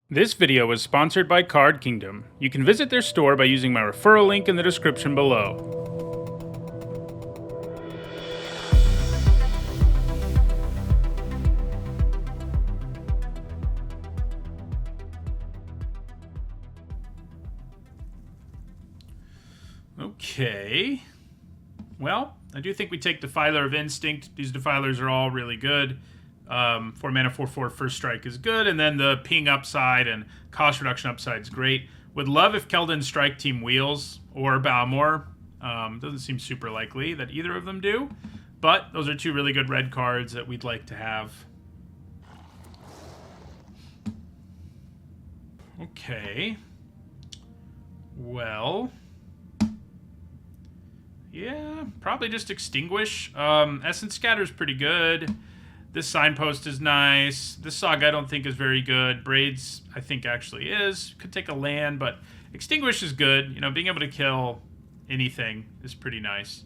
This video was sponsored by Card Kingdom. You can visit their store by using my referral link in the description below. Okay. Well, I do think we take Defiler of Instinct. These Defilers are all really good. 4 mana 4/4 first strike is good, and then the ping upside and cost reduction upside is great. Would love if Keldon's strike team wheels or Balmor. Doesn't seem super likely that either of them do, but those are two really good red cards that we'd like to have. Okay. Well, yeah, probably just Extinguish. Essence Scatter is pretty good. This Signpost is nice. This Saga I don't think is very good. Braids I think actually is. Could take a land, but Extinguish is good. You know, being able to kill anything is pretty nice.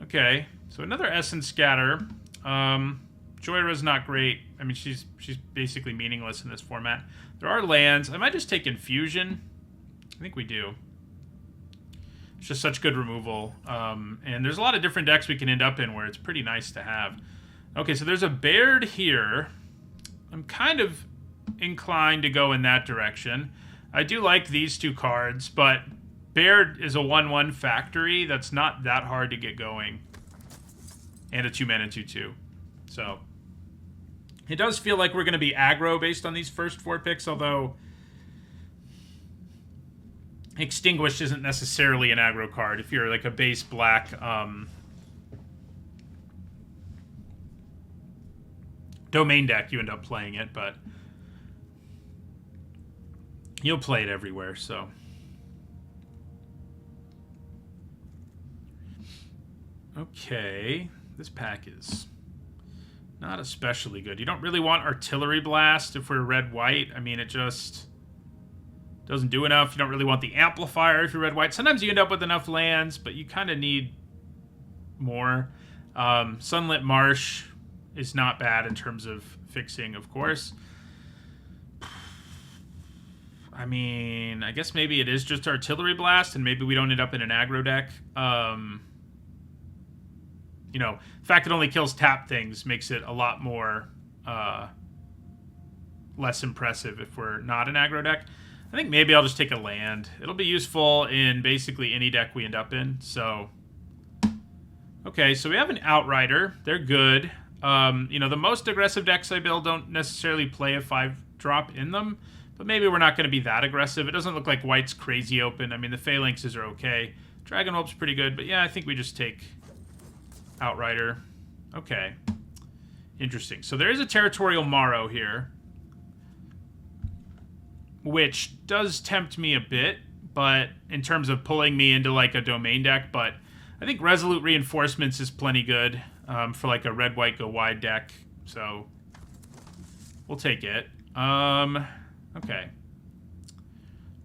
Okay, so another Essence Scatter. Joyra's not great. I mean, she's basically meaningless in this format. There are lands. I might just take Infusion. I think we do. It's just such good removal. And there's a lot of different decks we can end up in where it's pretty nice to have. Okay, so there's a Baird here. I'm kind of inclined to go in that direction. I do like these two cards, but Baird is a 1/1 factory that's not that hard to get going. And a 2-mana 2/2. So it does feel like we're going to be aggro based on these first 4 picks, although Extinguished isn't necessarily an aggro card. If you're like a base black domain deck, you end up playing it, but you'll play it everywhere, so. Okay, this pack is not especially good. You don't really want Artillery Blast if we're red-white. I mean, it just doesn't do enough. You don't really want the Amplifier if you're red-white. Sometimes you end up with enough lands, but you kind of need more. Sunlit Marsh is not bad in terms of fixing, of course. I mean, I guess maybe it is just Artillery Blast, and maybe we don't end up in an aggro deck. You know, the fact it only kills tap things makes it a lot more less impressive if we're not an aggro deck. I think maybe I'll just take a land. It'll be useful in basically any deck we end up in. So, okay, so we have an Outrider. They're good. You know, the most aggressive decks I build don't necessarily play a 5-drop in them, but maybe we're not going to be that aggressive. It doesn't look like White's crazy open. I mean, the Phalanxes are okay. Dragon Whelp's pretty good, but yeah, I think we just take Outrider. Okay. Interesting. So there is a Territorial Morrow here, which does tempt me a bit, but in terms of pulling me into like a domain deck, but I think Resolute Reinforcements is plenty good for like a red-white go wide deck, so we'll take it. Okay.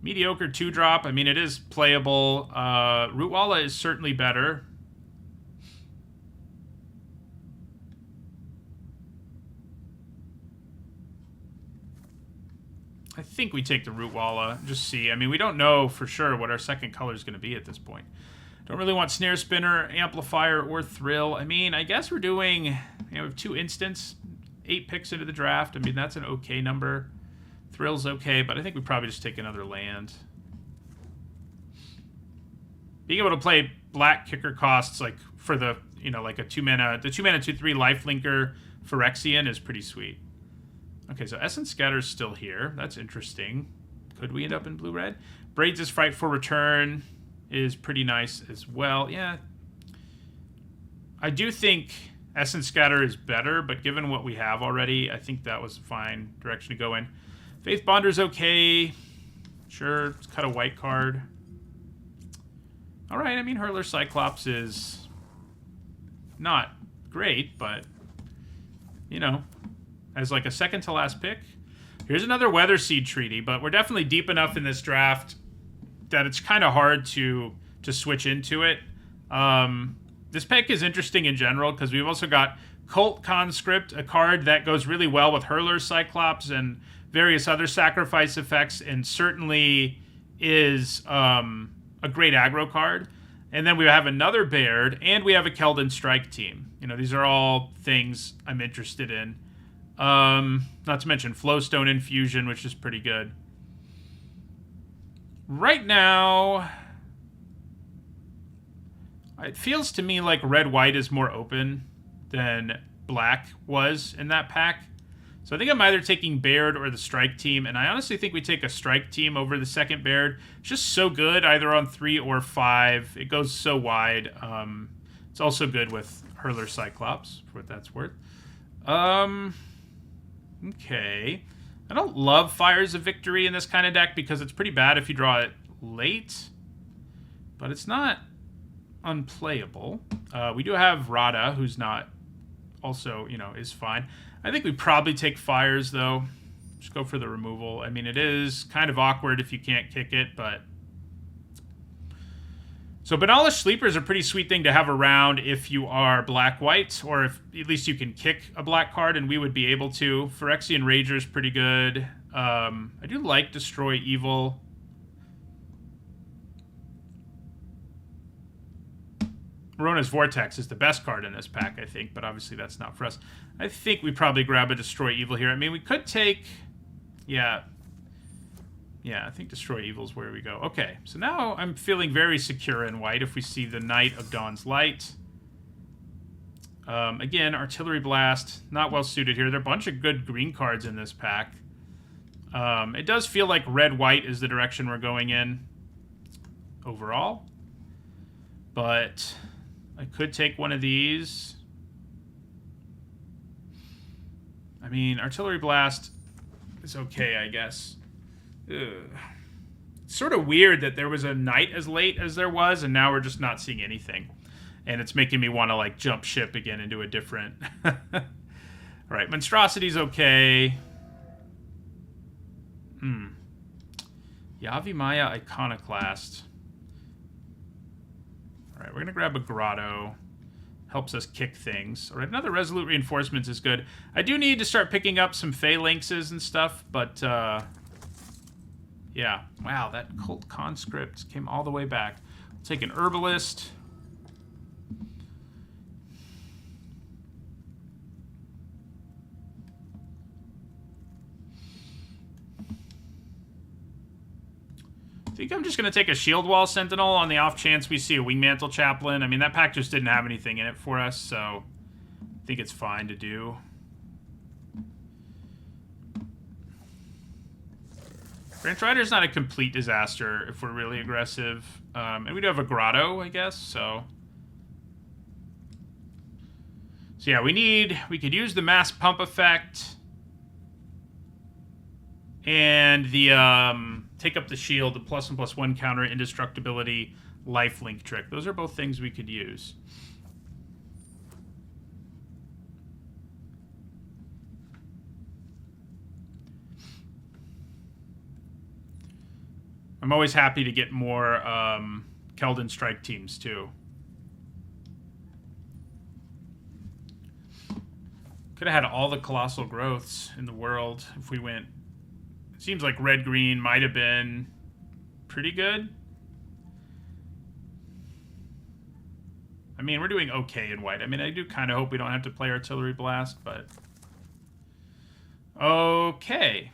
Mediocre 2-drop. I mean, it is playable. Rootwalla is certainly better. I think we take the Rootwalla. Just see. I mean, we don't know for sure what our second color is going to be at this point. Don't really want Snare Spinner, Amplifier, or Thrill. I mean, I guess we're doing, you know, we have 2 instants, 8 picks into the draft. I mean, that's an okay number. Thrill's okay, but I think we probably just take another land. Being able to play black kicker costs, like, for the, you know, like a 2-mana, the 2-mana 2/3 lifelinker Phyrexian is pretty sweet. Okay, so Essence Scatter's still here. That's interesting. Could we end up in blue-red? Braids' Frightful Return is pretty nice as well. Yeah. I do think Essence Scatter is better, but given what we have already, I think that was a fine direction to go in. Faith Bonder's okay. Sure, let's cut a white card. All right, I mean, Hurler Cyclops is not great, but, you know, as like a second to last pick. Here's another Weather Seed Treaty, but we're definitely deep enough in this draft that it's kind of hard to switch into it. This pick is interesting in general because we've also got Cult Conscript, a card that goes really well with Hurler Cyclops and various other sacrifice effects, and certainly is a great aggro card. And then we have another Baird, and we have a Keldon Strike team. You know, these are all things I'm interested in. Not to mention Flowstone Infusion, which is pretty good. Right now, it feels to me like red-white is more open than black was in that pack. So I think I'm either taking Baird or the Strike team, and I honestly think we take a Strike team over the second Baird. It's just so good, either on 3 or 5. It goes so wide. It's also good with Hurler Cyclops, for what that's worth. Okay. I don't love Fires of Victory in this kind of deck because it's pretty bad if you draw it late, but it's not unplayable. We do have Rada, who's not also, you know, is fine. I think we probably take Fires, though. Just go for the removal. I mean, it is kind of awkward if you can't kick it, but... So Banalish Sleeper is a pretty sweet thing to have around if you are black-white, or if at least you can kick a black card, and we would be able to. Phyrexian Rager is pretty good. I do like Destroy Evil. Rona's Vortex is the best card in this pack, I think, but obviously that's not for us. I think we probably grab a Destroy Evil here. I mean, we could take... Yeah, I think Destroy Evil is where we go. Okay, so now I'm feeling very secure in white if we see the Knight of Dawn's Light. Again, Artillery Blast, not well suited here. There are a bunch of good green cards in this pack. It does feel like red-white is the direction we're going in overall. But I could take one of these. I mean, Artillery Blast is okay, I guess. Ugh. It's sort of weird that there was a Knight as late as there was, and now we're just not seeing anything. And it's making me want to, like, jump ship again and do a different... Alright, Monstrosity's okay. Yavimaya Iconoclast. Alright, we're going to grab a Grotto. Helps us kick things. Alright, another Resolute Reinforcements is good. I do need to start picking up some Phalanxes and stuff, but, yeah. Wow, that Cult Conscript came all the way back. I'll take an Herbalist. I think I'm just going to take a Shield Wall Sentinel on the off chance we see a Wingmantle Chaplain. I mean, that pack just didn't have anything in it for us, so I think it's fine to do. Branch Rider's not a complete disaster if we're really aggressive. And we do have a Grotto, I guess, so... So yeah, we could use the Mass Pump effect. And the, take up the shield, the +1/+1 counter, indestructibility, lifelink trick. Those are both things we could use. I'm always happy to get more Keldon Strike teams, too. Could have had all the Colossal Growths in the world if we went... It seems like red-green might have been pretty good. I mean, we're doing okay in white. I mean, I do kind of hope we don't have to play Artillery Blast, but... Okay.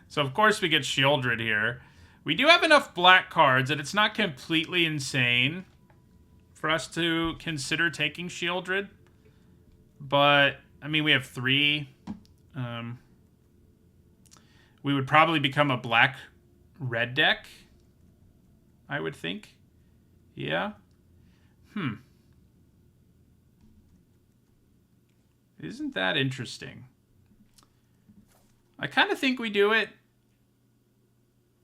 So, of course, we get Shieldred here. We do have enough black cards that it's not completely insane for us to consider taking Shieldred. But, I mean, we have 3. We would probably become a black-red deck, I would think. Yeah. Isn't that interesting? I kind of think we do it.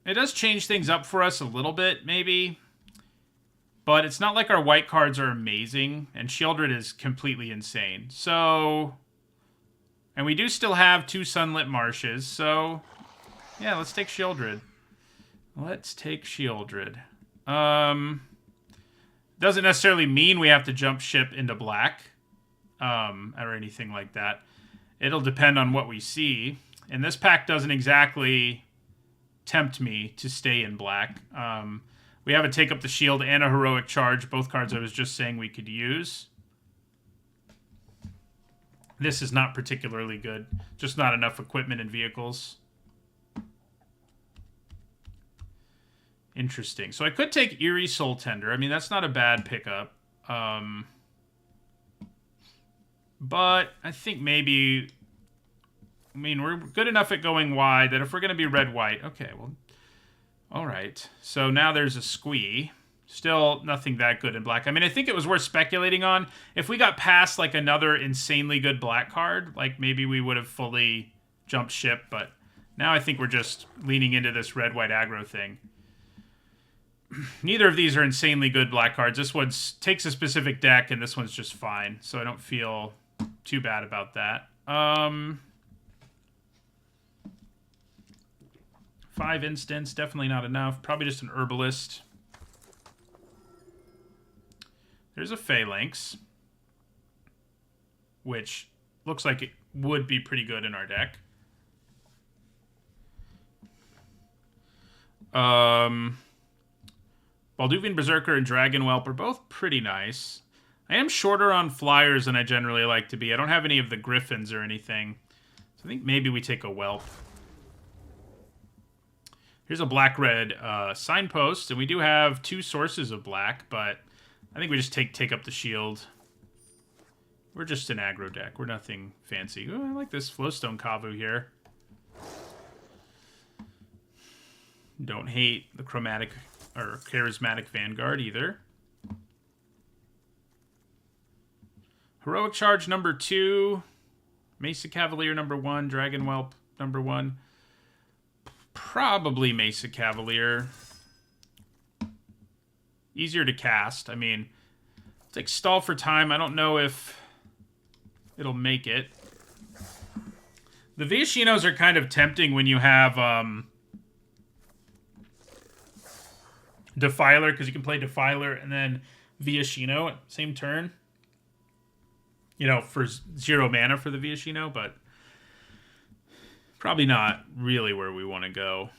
It does change things up for us a little bit, maybe. But it's not like our white cards are amazing, and Shieldred is completely insane. So... And we do still have 2 Sunlit Marshes, so... Yeah, let's take Shieldred. Let's take Shieldred. Doesn't necessarily mean we have to jump ship into black. Or anything like that. It'll depend on what we see. And this pack doesn't exactly tempt me to stay in black. We have a Take Up the Shield and a Heroic Charge, both cards I was just saying we could use. This is not particularly good. Just not enough equipment and vehicles. Interesting. So I could take Eerie Soul Tender. I mean, that's not a bad pickup. But I think maybe... I mean, we're good enough at going wide that if we're going to be red-white... Okay, well... All right. So now there's a Squee. Still nothing that good in black. I mean, I think it was worth speculating on. If we got past, like, another insanely good black card, like, maybe we would have fully jumped ship. But now I think we're just leaning into this red-white aggro thing. Neither of these are insanely good black cards. This one takes a specific deck, and this one's just fine. So I don't feel too bad about that. 5 instants, definitely not enough. Probably just an Herbalist. There's a Phalanx, which looks like it would be pretty good in our deck. Balduvian Berserker and Dragon Whelp are both pretty nice. I am shorter on flyers than I generally like to be. I don't have any of the Griffins or anything. So I think maybe we take a Whelp. Here's a black-red Signpost, and we do have 2 sources of black, but I think we just take Up the Shield. We're just an aggro deck. We're nothing fancy. Ooh, I like this Flowstone Kavu here. Don't hate the Chromatic or Charismatic Vanguard either. Heroic Charge number 2. Mesa Cavalier number 1. Dragon Whelp number 1. Probably Mesa Cavalier. Easier to cast. I mean, it's like Stall for Time. I don't know if it'll make it. The Viashinos are kind of tempting when you have Defiler, because you can play Defiler and then Viashino at the same turn. You know, for 0 mana for the Viashino, but probably not really where we want to go.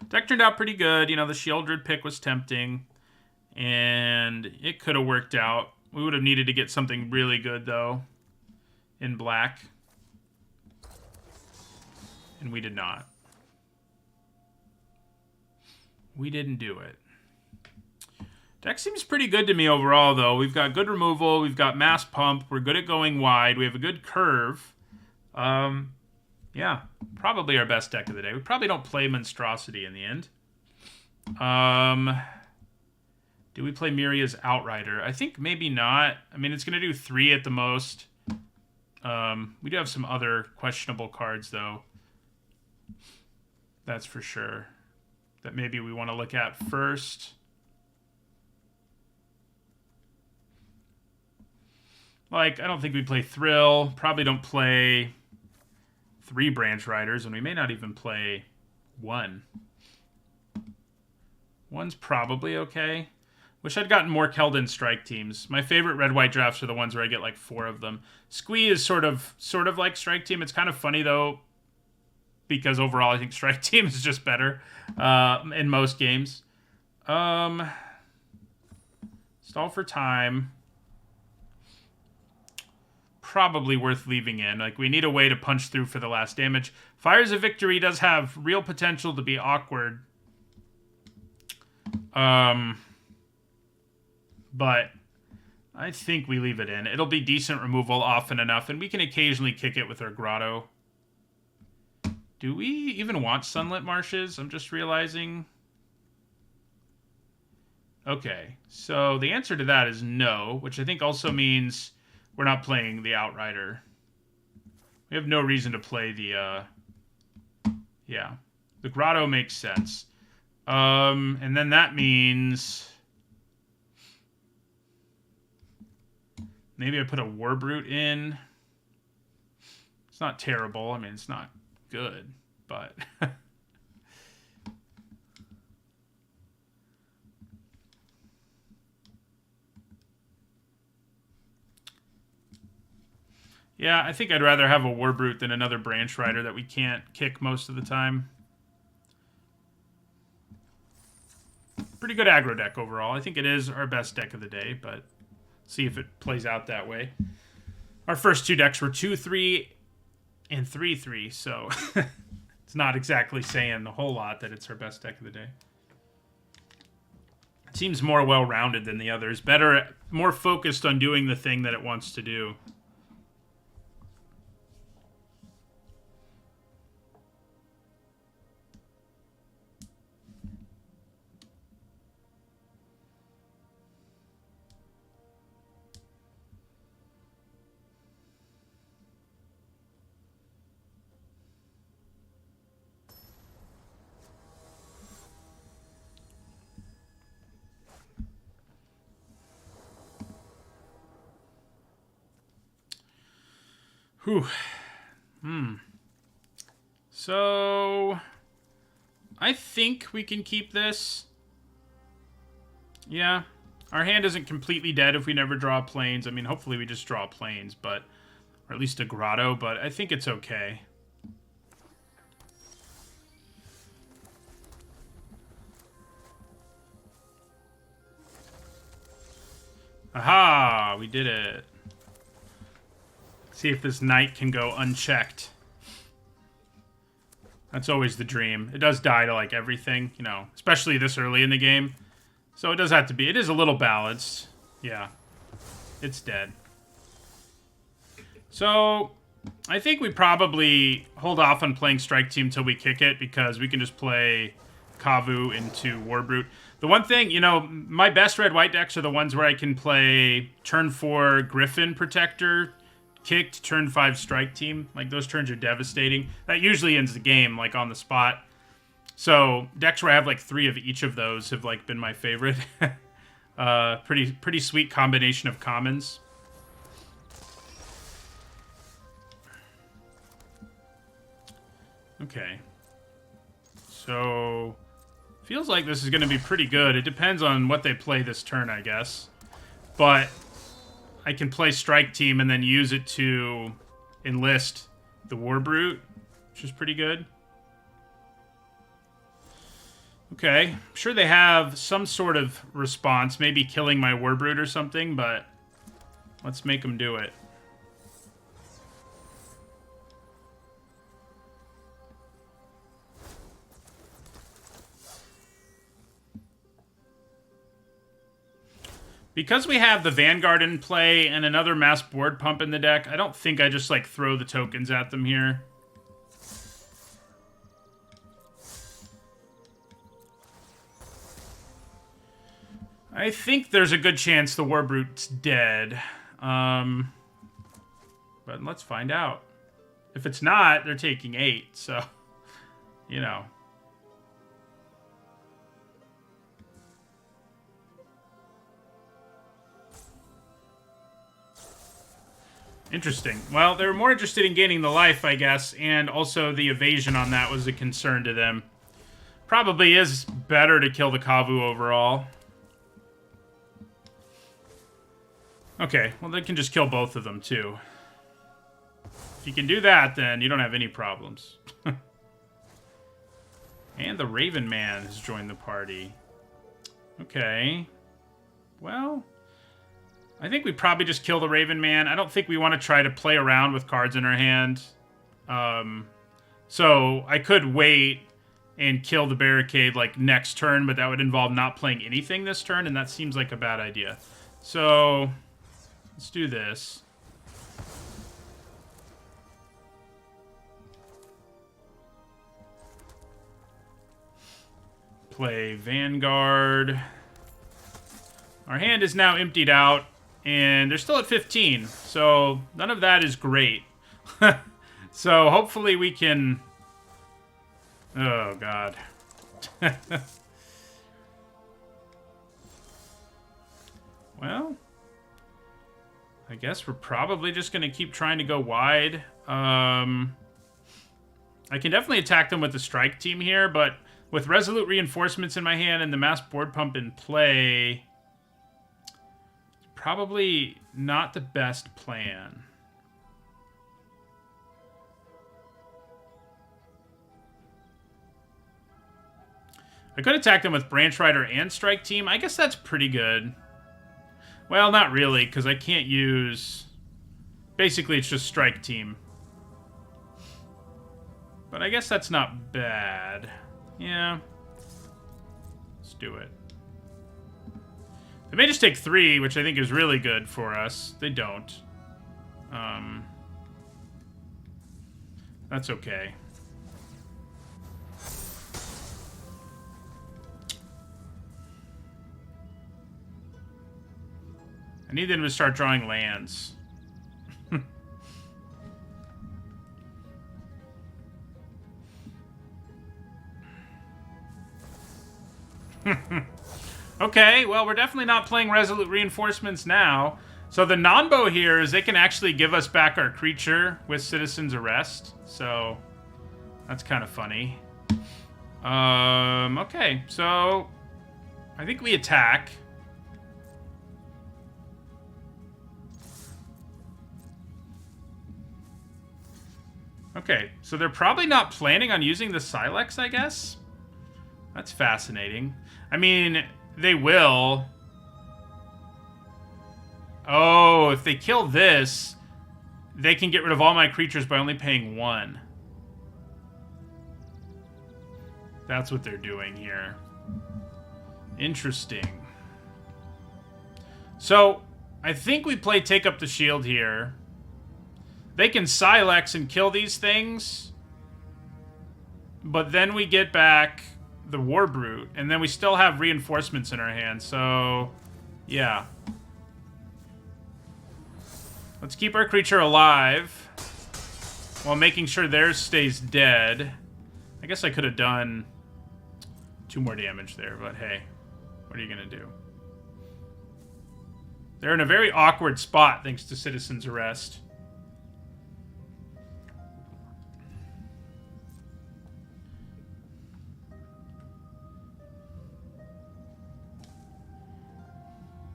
Deck turned out pretty good. You know, the Sheoldred pick was tempting, and it could have worked out. We would have needed to get something really good, though, in black. And we did not. We didn't do it. Deck seems pretty good to me overall, though. We've got good removal. We've got mass pump. We're good at going wide. We have a good curve. Yeah, probably our best deck of the day. We probably don't play Monstrosity in the end. Do we play Miria's Outrider? I think maybe not. I mean, it's going to do 3 at the most. We do have some other questionable cards, though. That's for sure. That maybe we want to look at first. Like, I don't think we play Thrill. Probably don't play 3 Branch Riders, and we may not even play 1. 1's probably okay. Wish I'd gotten more Keldon Strike teams. My favorite red-white drafts are the ones where I get like 4 of them. Squee is sort of like Strike Team. It's kind of funny, though, because overall I think Strike Team is just better in most games. Stall for Time. Probably worth leaving in. Like, we need a way to punch through for the last damage. Fires of Victory does have real potential to be awkward. But I think we leave it in. It'll be decent removal often enough, and we can occasionally kick it with our Grotto. Do we even want Sunlit Marshes? I'm just realizing. Okay, so the answer to that is no, which I think also means we're not playing the Outrider. We have no reason to play the, yeah. The Grotto makes sense. And then that means maybe I put a Warbrute in. It's not terrible. I mean, it's not good, but Yeah, I think I'd rather have a War Brute than another Branch Rider that we can't kick most of the time. Pretty good aggro deck overall. I think it is our best deck of the day, but see if it plays out that way. Our first two decks were 2-3 and 3-3, so it's not exactly saying a whole lot that it's our best deck of the day. It seems more well-rounded than the others. Better, more focused on doing the thing that it wants to do. Whew. So, I think we can keep this. Yeah. Our hand isn't completely dead if we never draw planes. I mean, hopefully we just draw planes, but... Or at least a grotto, but I think it's okay. Aha! We did it. See if this knight can go unchecked. That's always the dream. It does die to, like, everything, you know, especially this early in the game. So it does have to be. It is a little balanced. Yeah. It's dead. So, I think we probably hold off on playing Strike Team until we kick it, because we can just play Kavu into War Brute. The one thing, you know, my best red-white decks are the ones where I can play turn 4 Griffin Protector, kicked, turn 5 Strike Team. Like, those turns are devastating. That usually ends the game, like, on the spot. So, decks where I have, like, 3 of each of those have, like, been my favorite. Pretty sweet combination of commons. Okay. So, feels like this is going to be pretty good. It depends on what they play this turn, I guess. But I can play Strike Team and then use it to enlist the War Brute, which is pretty good. Okay, I'm sure they have some sort of response, maybe killing my War Brute or something, but let's make them do it. Because we have the Vanguard in play and another mass board pump in the deck, I don't think I just, like, throw the tokens at them here. I think there's a good chance the War Brute's dead. But let's find out. If it's not, they're taking 8, so, you know. Interesting. Well, they were more interested in gaining the life, I guess, and also the evasion on that was a concern to them. Probably is better to kill the Kavu overall. Okay, well, they can just kill both of them, too. If you can do that, then you don't have any problems. And the Raven Man has joined the party. Okay. Well, I think we probably just kill the Raven Man. I don't think we want to try to play around with cards in our hand. So I could wait and kill the Barricade, like, next turn, but that would involve not playing anything this turn, and that seems like a bad idea. So let's do this. Play Vanguard. Our hand is now emptied out, and they're still at 15, so none of that is great. So hopefully we can... Oh, God. Well, I guess we're probably just going to keep trying to go wide. I can definitely attack them with the Strike Team here, but with Resolute Reinforcements in my hand and the Mass Board Pump in play, it's probably not the best plan. I could attack them with Branch Rider and Strike Team. I guess that's pretty good. Well, not really, because I can't use... Basically, it's just Strike Team. But I guess that's not bad. Yeah. Let's do it. They may just take 3, which I think is really good for us. They don't. That's okay. I need them to start drawing lands. Okay, well, we're definitely not playing Resolute Reinforcements now. So the non-bow here is they can actually give us back our creature with Citizen's Arrest. So that's kind of funny. Okay, so I think we attack. Okay, so they're probably not planning on using the Silex, I guess? That's fascinating. I mean, they will. Oh, if they kill this, they can get rid of all my creatures by only paying 1. That's what they're doing here. Interesting. So, I think we play Take Up the Shield here. They can Silex and kill these things, but then we get back the War Brute, and then we still have reinforcements in our hand, so yeah. Let's keep our creature alive while making sure theirs stays dead. I guess I could have done 2 more damage there, but hey, what are you gonna do? They're in a very awkward spot thanks to Citizen's Arrest.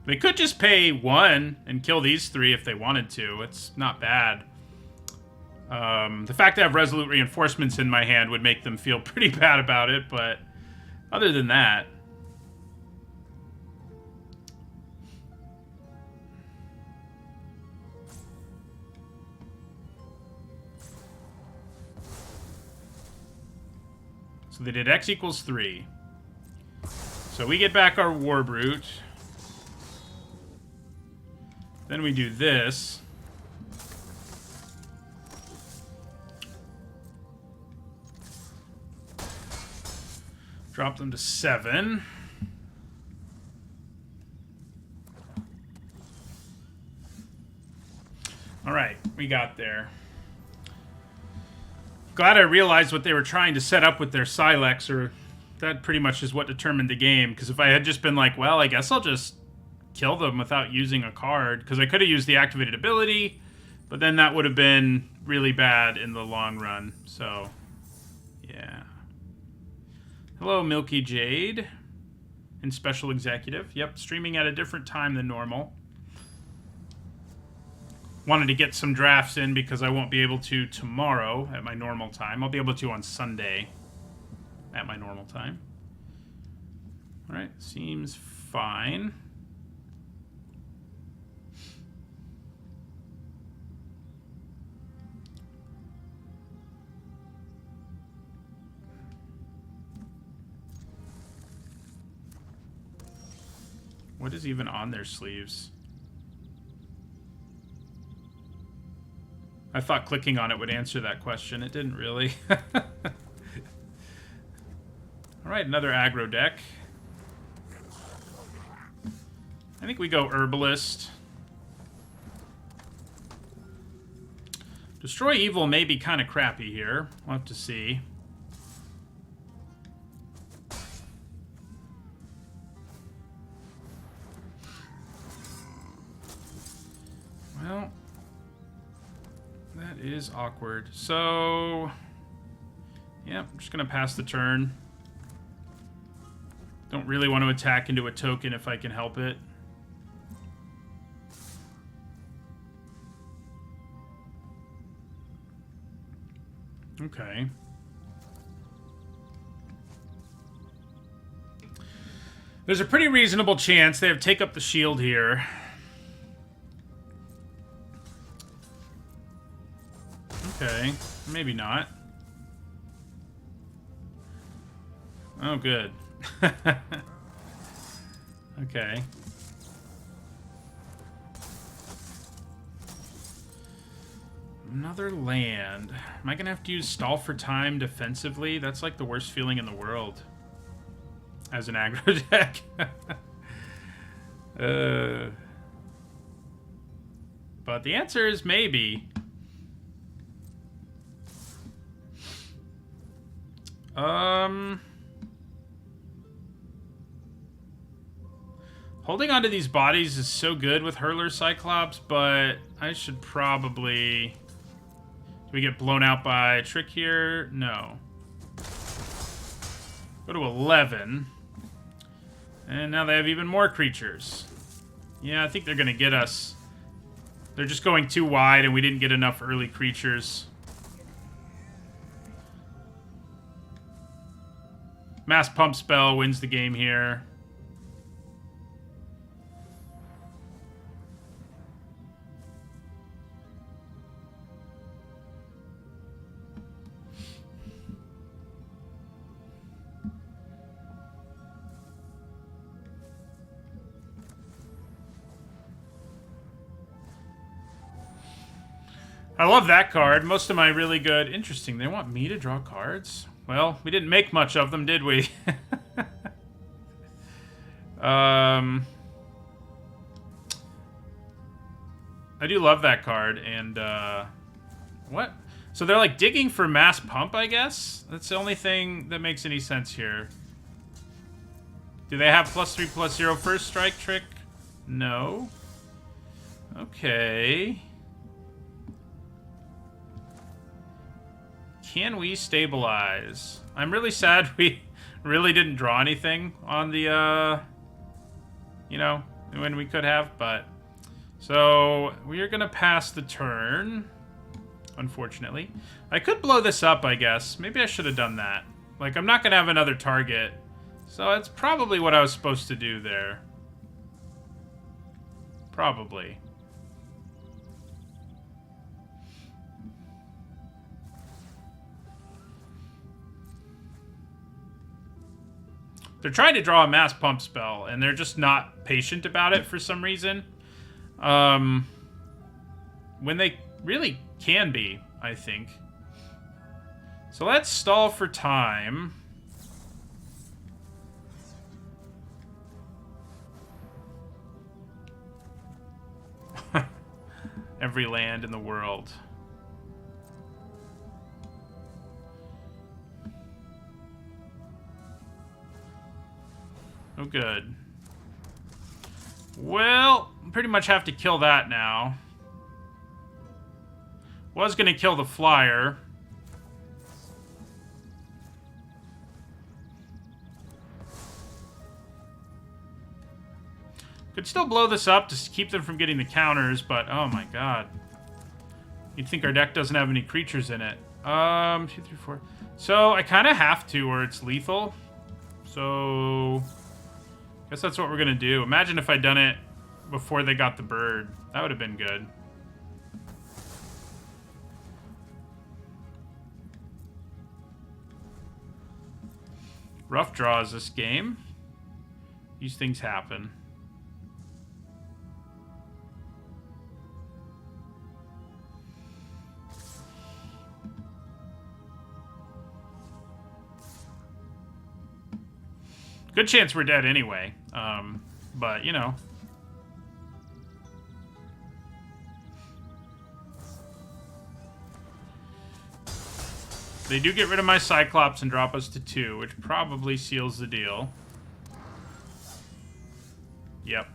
They could just pay 1 and kill these 3 if they wanted to. It's not bad. The fact that I have Resolute Reinforcements in my hand would make them feel pretty bad about it, but other than that... So they did X equals 3. So we get back our War Brute. Then we do this. Drop them to 7. All right, we got there. Glad I realized what they were trying to set up with their Silex, or that pretty much is what determined the game. Because if I had just been like, well, I guess I'll just kill them without using a card, because I could have used the activated ability, but then that would have been really bad in the long run. So, yeah. Hello, Milky Jade. And Special Executive. Yep, streaming at a different time than normal. Wanted to get some drafts in because I won't be able to tomorrow at my normal time. I'll be able to on Sunday at my normal time. All right, seems fine. What is even on their sleeves? I thought clicking on it would answer that question. It didn't really. Alright, another aggro deck. I think we go Herbalist. Destroy Evil may be kind of crappy here. We'll have to see. Well, that is awkward. So, yeah, I'm just going to pass the turn. Don't really want to attack into a token if I can help it. Okay. There's a pretty reasonable chance they have take up the shield here. Okay, maybe not. Oh, good. Okay. Another land. Am I gonna have to use stall for time defensively? That's like the worst feeling in the world. As an aggro deck. But the answer is maybe. Holding onto these bodies is so good with Hurler Cyclops, but I should probably... Do we get blown out by a trick here? No. Go to 11. And now they have even more creatures. Yeah, I think they're going to get us. They're just going too wide, and we didn't get enough early creatures. Mass Pump Spell wins the game here. I love that card. Most of my really good... Interesting, they want me to draw cards? Well, we didn't make much of them, did we? I do love that card, and, what? So they're, like, digging for mass pump, I guess? That's the only thing that makes any sense here. Do they have +3/+0 first strike trick? No. Okay. Can we stabilize? I'm really sad we really didn't draw anything on the, you know, when we could have, but... So, we are gonna pass the turn, unfortunately. I could blow this up, I guess. Maybe I should have done that. Like, I'm not gonna have another target, so that's probably what I was supposed to do there. Probably. They're trying to draw a mass pump spell, and they're just not patient about it for some reason. When they really can be, I think. So let's stall for time. Every land in the world. Oh, good. Well, pretty much have to kill that now. Was gonna kill the flyer. Could still blow this up to keep them from getting the counters, but oh my god. You'd think our deck doesn't have any creatures in it. 2, 3, 4. So I kind of have to, or it's lethal. So... guess that's what we're gonna do. Imagine if I'd done it before they got the bird. That would have been good. Rough draws this game. These things happen. Good chance we're dead anyway. But, you know. They do get rid of my Cyclops and drop us to 2, which probably seals the deal. Yep.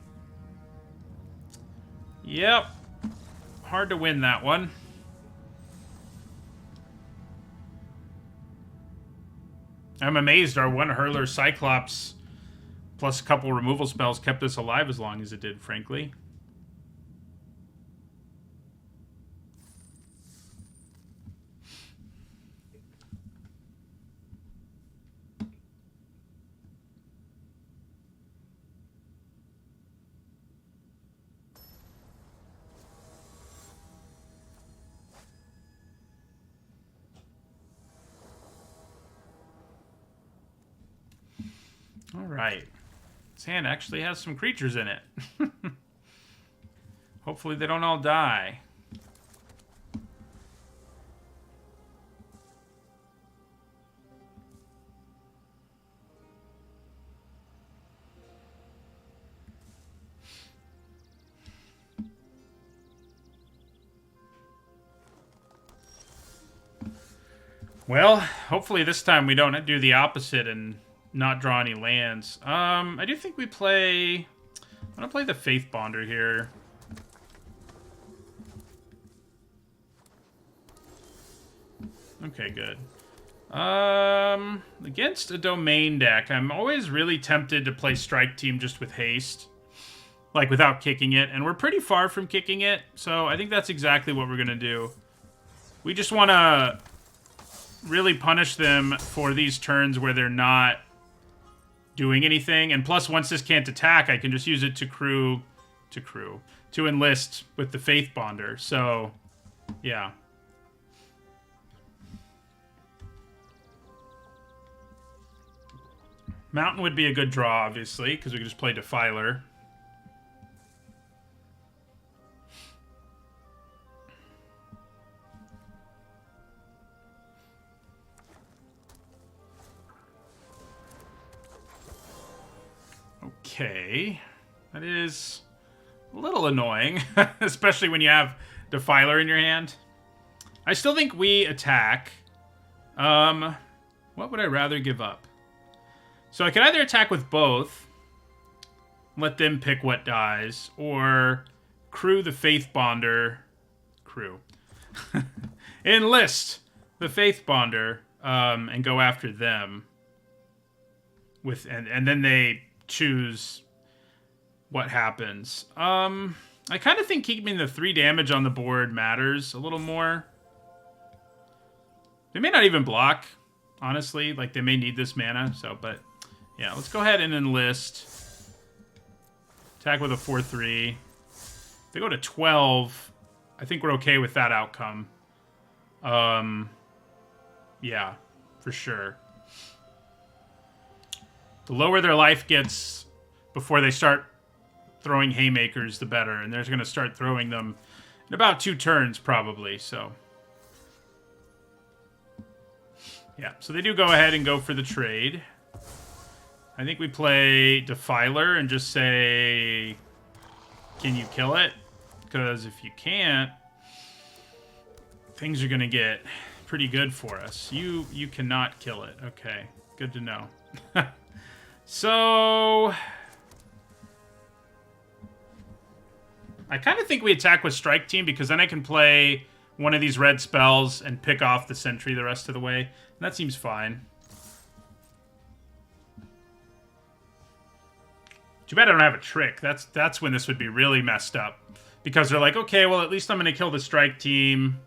Yep. Hard to win that one. I'm amazed our one Hurler Cyclops plus a couple removal spells kept us alive as long as it did, frankly. All right. This hand actually has some creatures in it. Hopefully they don't all die. Well, hopefully this time we don't do the opposite and not draw any lands. I do think we play... I'm going to play the Faith Bonder here. Okay, good. Against a Domain deck, I'm always really tempted to play Strike Team just with haste. Like, without kicking it. And we're pretty far from kicking it, so I think that's exactly what we're going to do. We just want to really punish them for these turns where they're not doing anything. And plus, once this can't attack, I can just use it to enlist with the Faith Bonder. So, yeah. Mountain would be a good draw, obviously, because we could just play Defiler. Okay. That is a little annoying, especially when you have Defiler in your hand. I still think we attack. What would I rather give up? So I could either attack with both, let them pick what dies, or crew the Faith Bonder. Enlist the Faith Bonder, and go after them. And then they choose what happens. I kind of think keeping the 3 damage on the board matters a little more. They may not even block, honestly. Like, they may need this mana, so, but... Yeah, let's go ahead and enlist. Attack with a 4-3. If they go to 12, I think we're okay with that outcome. Yeah, for sure. The lower their life gets before they start throwing haymakers, the better. And they're going to start throwing them in about 2 turns, probably, so... Yeah, so they do go ahead and go for the trade. I think we play Defiler and just say, can you kill it? Because if you can't, things are going to get pretty good for us. You cannot kill it. Okay, good to know. So, I kind of think we attack with Strike Team because then I can play one of these red spells and pick off the Sentry the rest of the way. And that seems fine. Too bad I don't have a trick. That's when this would be really messed up. Because they're like, okay, well, at least I'm going to kill the Strike Team.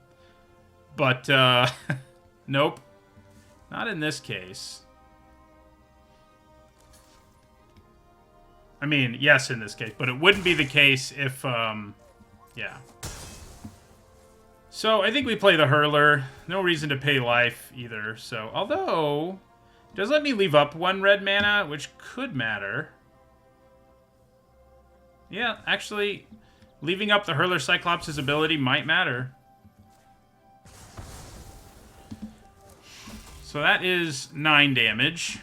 But, nope. Not in this case. I mean, yes, in this case. But it wouldn't be the case if, yeah. So, I think we play the Hurler. No reason to pay life either. So, although, it does let me leave up 1 red mana, which could matter. Yeah, actually, leaving up the Hurler Cyclops' ability might matter. So that is 9 damage.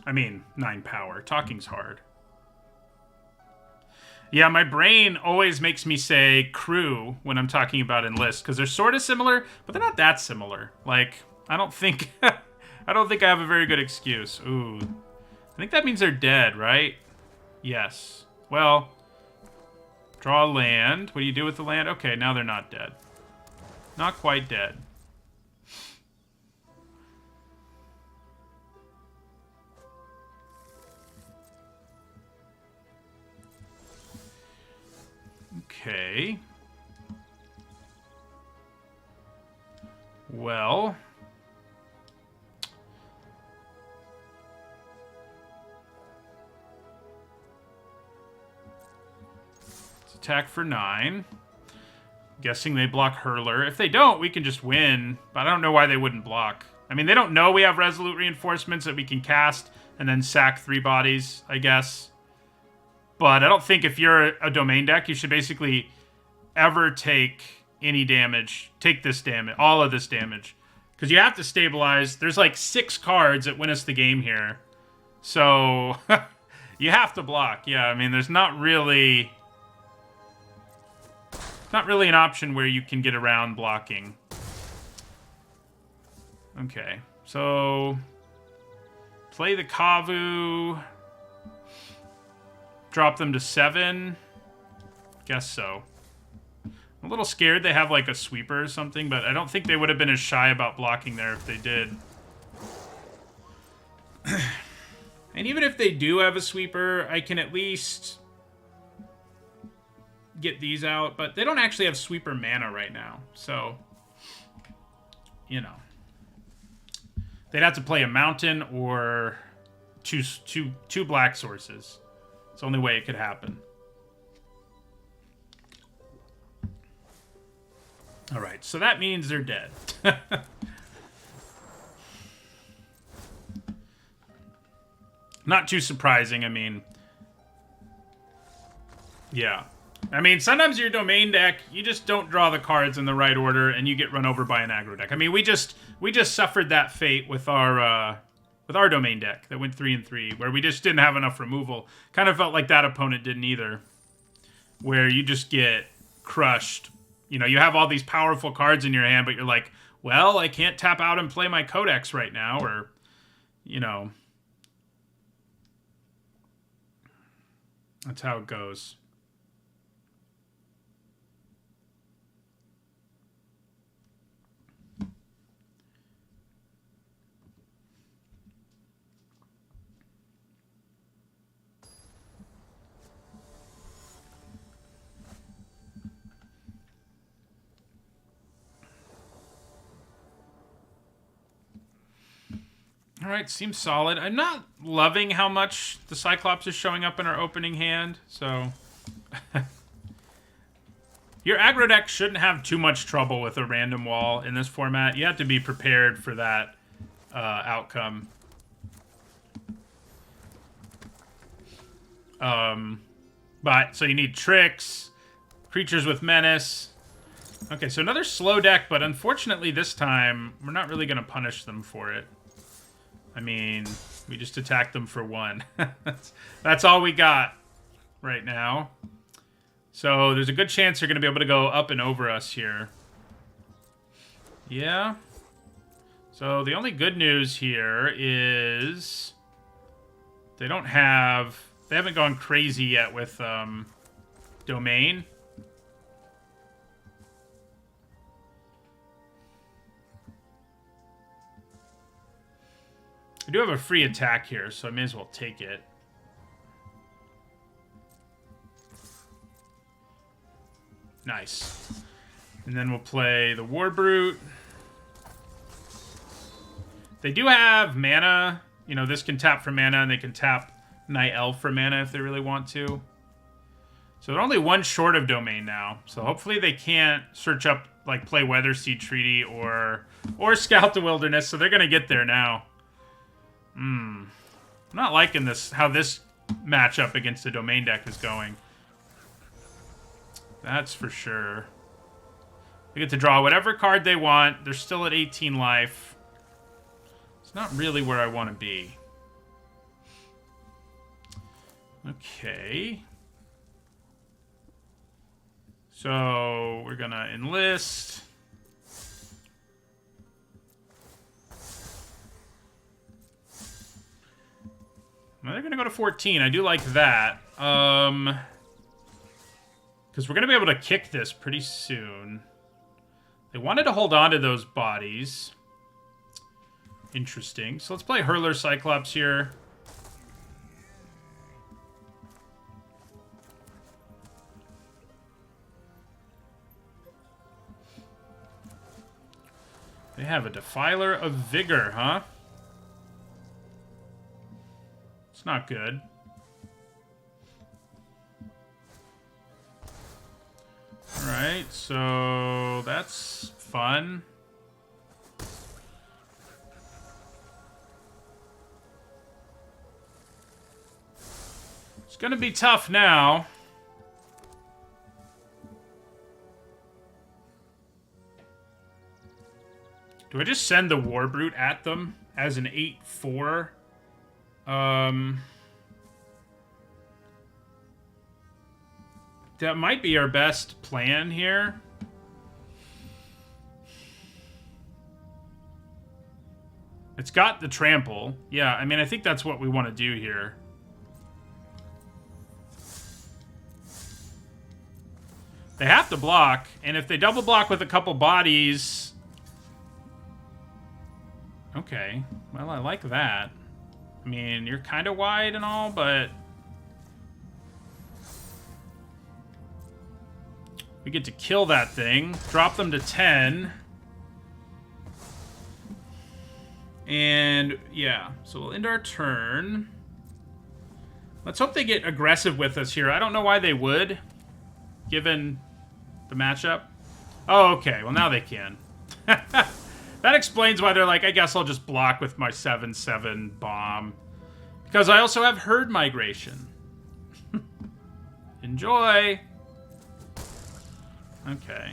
I mean, 9 power. Talking's hard. Yeah, my brain always makes me say crew when I'm talking about enlist, because they're sort of similar, but they're not that similar. Like... I don't think I have a very good excuse. Ooh. I think that means they're dead, right? Yes. Well, draw land. What do you do with the land? Okay, now they're not dead. Not quite dead. Okay. Well... Attack for 9. Guessing they block Hurler. If they don't, we can just win. But I don't know why they wouldn't block. I mean, they don't know we have Resolute Reinforcements that we can cast and then sack 3 bodies, I guess. But I don't think if you're a domain deck, you should basically ever take any damage. Take this damage. All of this damage. Because you have to stabilize. There's like 6 cards that win us the game here. So you have to block. Yeah, I mean, there's not really an option where you can get around blocking. Okay, so play the Kavu. Drop them to 7. Guess so. I'm a little scared they have like a sweeper or something, but I don't think they would have been as shy about blocking there if they did. And even if they do have a sweeper, I can at least get these out. But they don't actually have sweeper mana right now. So, you know. They'd have to play a mountain or two black sources. It's the only way it could happen. All right, so that means they're dead. Not too surprising, I mean. Yeah. I mean, sometimes your domain deck, you just don't draw the cards in the right order, and you get run over by an aggro deck. I mean, we just suffered that fate with our domain deck that went 3-3, where we just didn't have enough removal. Kind of felt like that opponent didn't either, where you just get crushed. You know, you have all these powerful cards in your hand, but you're like, well, I can't tap out and play my Codex right now, or, you know. That's how it goes. All right, seems solid. I'm not loving how much the Cyclops is showing up in our opening hand, so... Your aggro deck shouldn't have too much trouble with a random wall in this format. You have to be prepared for that outcome. But, so you need tricks, creatures with menace. Okay, so another slow deck, but unfortunately this time, we're not really going to punish them for it. I mean, we just attacked them for 1. That's all we got right now. So there's a good chance they're going to be able to go up and over us here. Yeah. So the only good news here is they haven't gone crazy yet with Domain. I do have a free attack here, so I may as well take it. Nice. And then we'll play the War Brute. They do have mana. You know, this can tap for mana, and they can tap Night Elf for mana if they really want to. So they're only 1 short of Domain now. So hopefully they can't search up, like, play Weatherseed Treaty or Scout the Wilderness, so they're going to get there now. I'm not liking this, how this matchup against the Domain deck is going. That's for sure. They get to draw whatever card they want. They're still at 18 life. It's not really where I want to be. Okay. So, we're going to enlist. Well, they're going to go to 14. I do like that. Because we're going to be able to kick this pretty soon. They wanted to hold on to those bodies. Interesting. So let's play Hurler Cyclops here. They have a Defiler of Vigor, huh? It's not good. Alright, so that's fun. It's gonna be tough now. Do I just send the War Brute at them as an 8-4? That might be our best plan here. It's got the trample. Yeah, I mean, I think that's what we want to do here. They have to block, and if they double block with a couple bodies... Okay, well, I like that. I mean, you're kind of wide and all, but... We get to kill that thing, drop them to 10. And, yeah, so we'll end our turn. Let's hope they get aggressive with us here. I don't know why they would, given the matchup. Oh, okay, well, now they can. That explains why they're like, I guess I'll just block with my 7/7 bomb. Because I also have herd migration. Enjoy! Okay.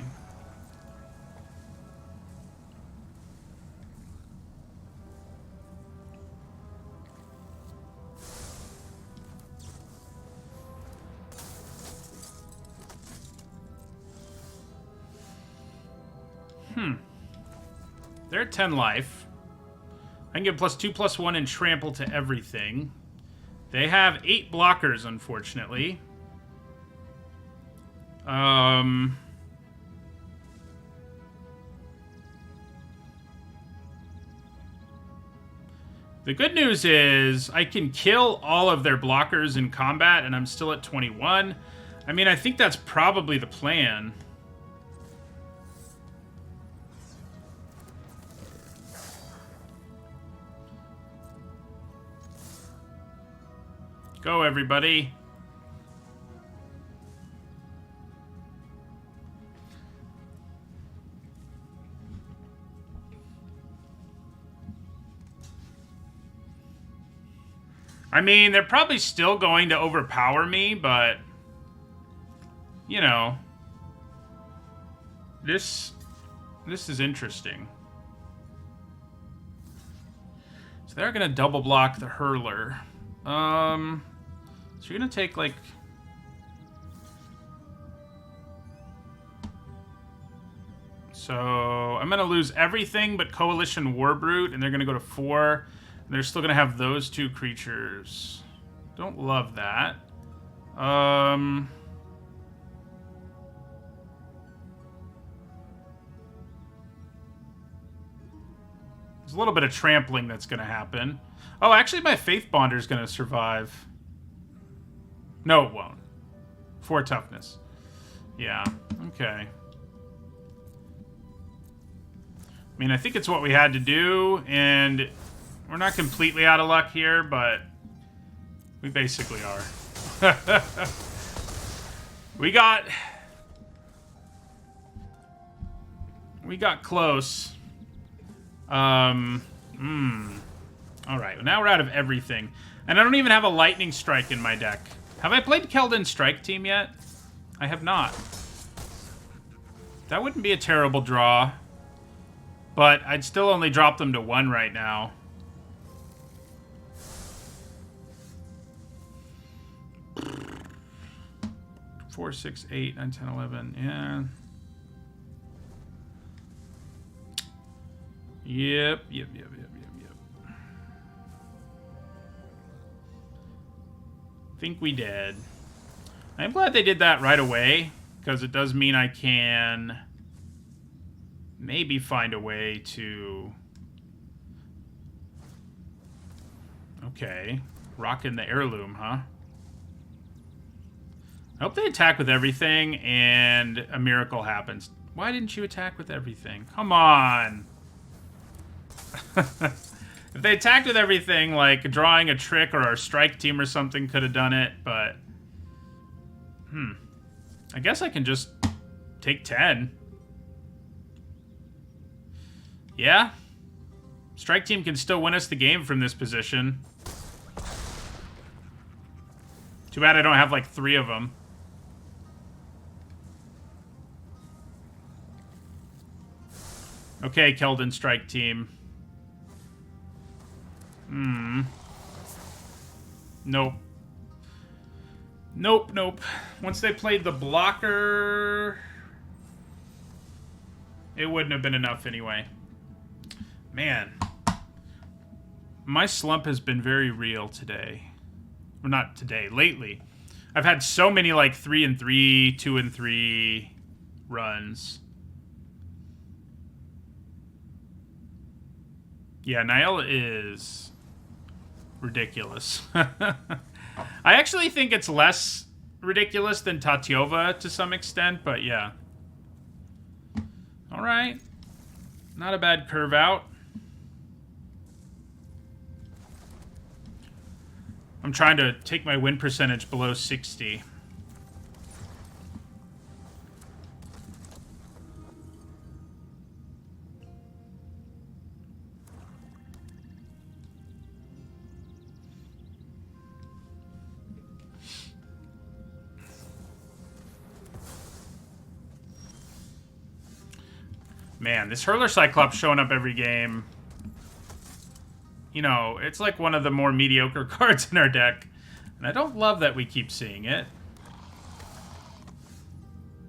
They're at 10 life. I can give +2/+1 and trample to everything. They have 8 blockers, unfortunately. The good news is I can kill all of their blockers in combat, and I'm still at 21. I mean, I think that's probably the plan. Go, everybody. I mean, they're probably still going to overpower me, but... You know... This is interesting. So they're going to double block the hurler. So you're going to take, like... So, I'm going to lose everything but Coalition Warbrute, and they're going to go to 4. And they're still going to have those 2 creatures. Don't love that. There's a little bit of trampling that's going to happen. Oh, actually, my Faith Bonder is going to survive. No, it won't. 4 toughness. Yeah, okay. I mean, I think it's what we had to do, and we're not completely out of luck here, but we basically are. We got close. Alright, well, now we're out of everything. And I don't even have a Lightning Strike in my deck. Have I played Keldon Strike Team yet? I have not. That wouldn't be a terrible draw. But I'd still only drop them to 1 right now. Four, 6, 8, 9, 10, 11. Yeah. Yep. Think we did. I'm glad they did that right away, because it does mean I can maybe find a way to... Okay. Rockin' the heirloom, huh? I hope they attack with everything and a miracle happens. Why didn't you attack with everything? Come on! If they attacked with everything, like drawing a trick or our strike team or something could have done it, but... I guess I can just Take 10. Yeah. Strike team can still win us the game from this position. Too bad I don't have like 3 of them. Okay, Keldon strike team. Nope. Nope. Once they played the blocker, it wouldn't have been enough anyway. Man. My slump has been very real today. Well, not today, lately. I've had so many like 3-3, 2-3 runs. Yeah, Niall is ridiculous. I actually think it's less ridiculous than Tatyova to some extent, but yeah. All right. Not a bad curve out. I'm trying to take my win percentage below 60. Man, this Hurler Cyclops showing up every game. You know, it's like one of the more mediocre cards in our deck. And I don't love that we keep seeing it.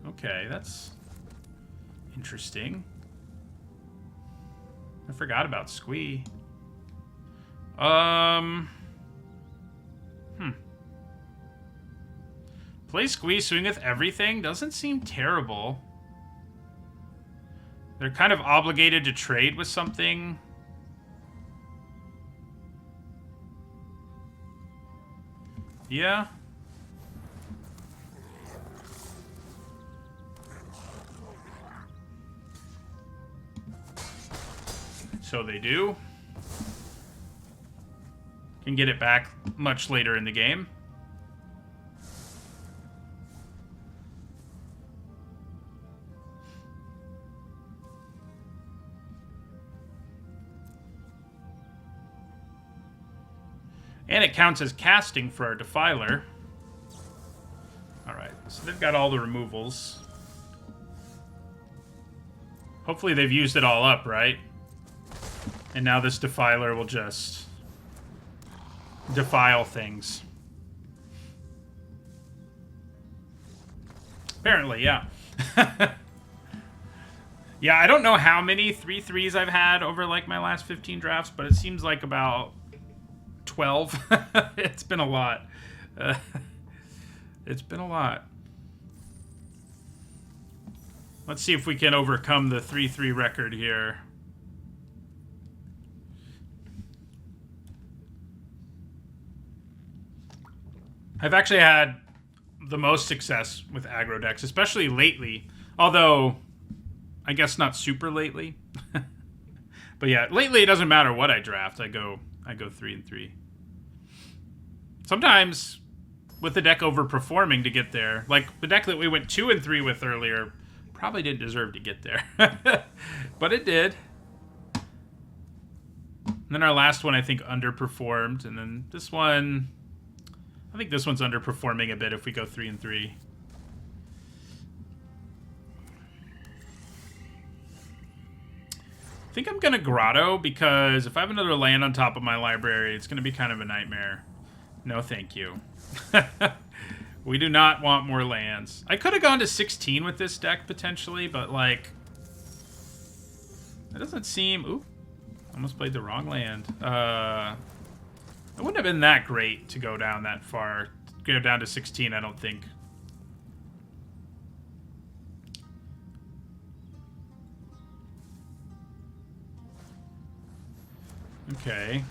Okay, that's interesting. I forgot about Squee. Play Squee, swing with everything? Doesn't seem terrible. They're kind of obligated to trade with something. Yeah. So they do. Can get it back much later in the game. And it counts as casting for our Defiler. Alright, so they've got all the removals. Hopefully they've used it all up, right? And now this Defiler will just defile things. Apparently, yeah. Yeah, I don't know how many 3/3s I've had over like my last 15 drafts, but it seems like about 12. It's been a lot. It's been a lot. Let's see if we can overcome the 3/3 record here. I've actually had the most success with aggro decks, especially lately. Although, I guess not super lately. But yeah, lately it doesn't matter what I draft. I go 3-3. Sometimes with the deck overperforming to get there, like the deck that we went 2-3 with earlier, probably didn't deserve to get there. But it did. And then our last one, I think, underperformed. And then this one, I think this one's underperforming a bit if we go 3-3. I think I'm going to Grotto, because if I have another land on top of my library, it's going to be kind of a nightmare. No, thank you. We do not want more lands. I could have gone to 16 with this deck, potentially, but, like, that doesn't seem... Ooh, almost played the wrong land. It wouldn't have been that great to go down that far. Go down to 16, I don't think. Okay.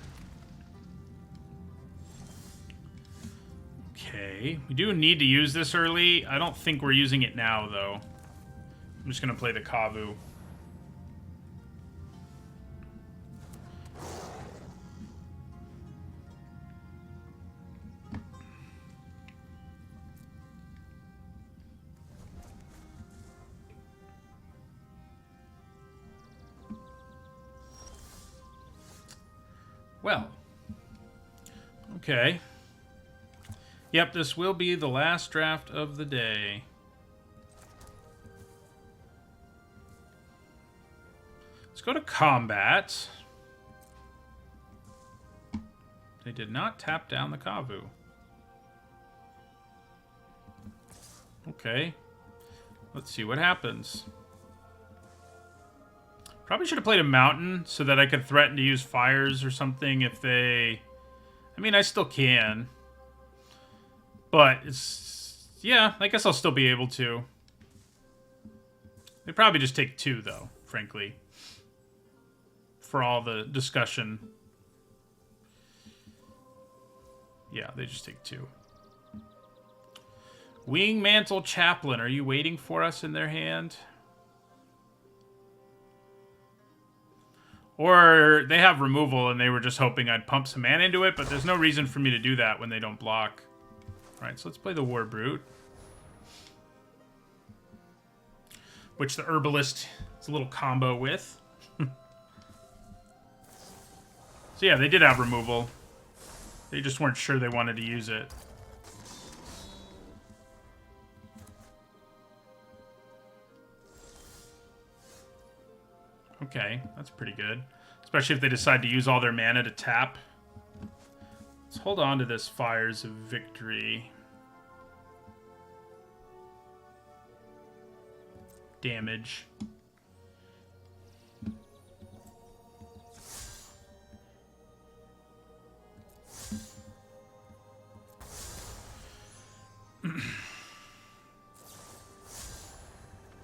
Okay. We do need to use this early. I don't think we're using it now, though. I'm just going to play the Kavu. Well. Okay. Yep, this will be the last draft of the day. Let's go to combat. They did not tap down the Kavu. Okay. Let's see what happens. Probably should have played a mountain so that I could threaten to use fires or something if they... I mean, I still can. But it's... Yeah, I guess I'll still be able to. They probably just take 2, though, frankly. For all the discussion. Yeah, they just take 2. Wing Mantle Chaplain. Are you waiting for us in their hand? Or they have removal and they were just hoping I'd pump some mana into it, but there's no reason for me to do that when they don't block. Alright, so let's play the War Brute. Which the Herbalist is a little combo with. So yeah, they did have removal. They just weren't sure they wanted to use it. Okay, that's pretty good. Especially if they decide to use all their mana to tap. Let's hold on to this Fires of Victory. Damage.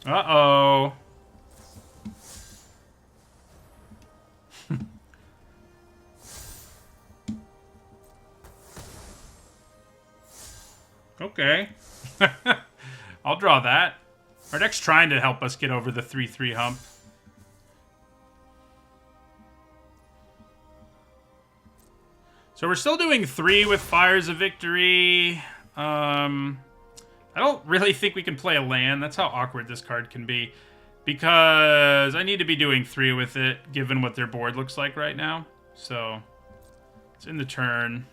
Uh-oh. Okay. I'll draw that. Our deck's trying to help us get over the 3-3 hump. So we're still doing 3 with Fires of Victory. I don't really think we can play a land. That's how awkward this card can be. Because I need to be doing 3 with it, given what their board looks like right now. So, it's in the turn.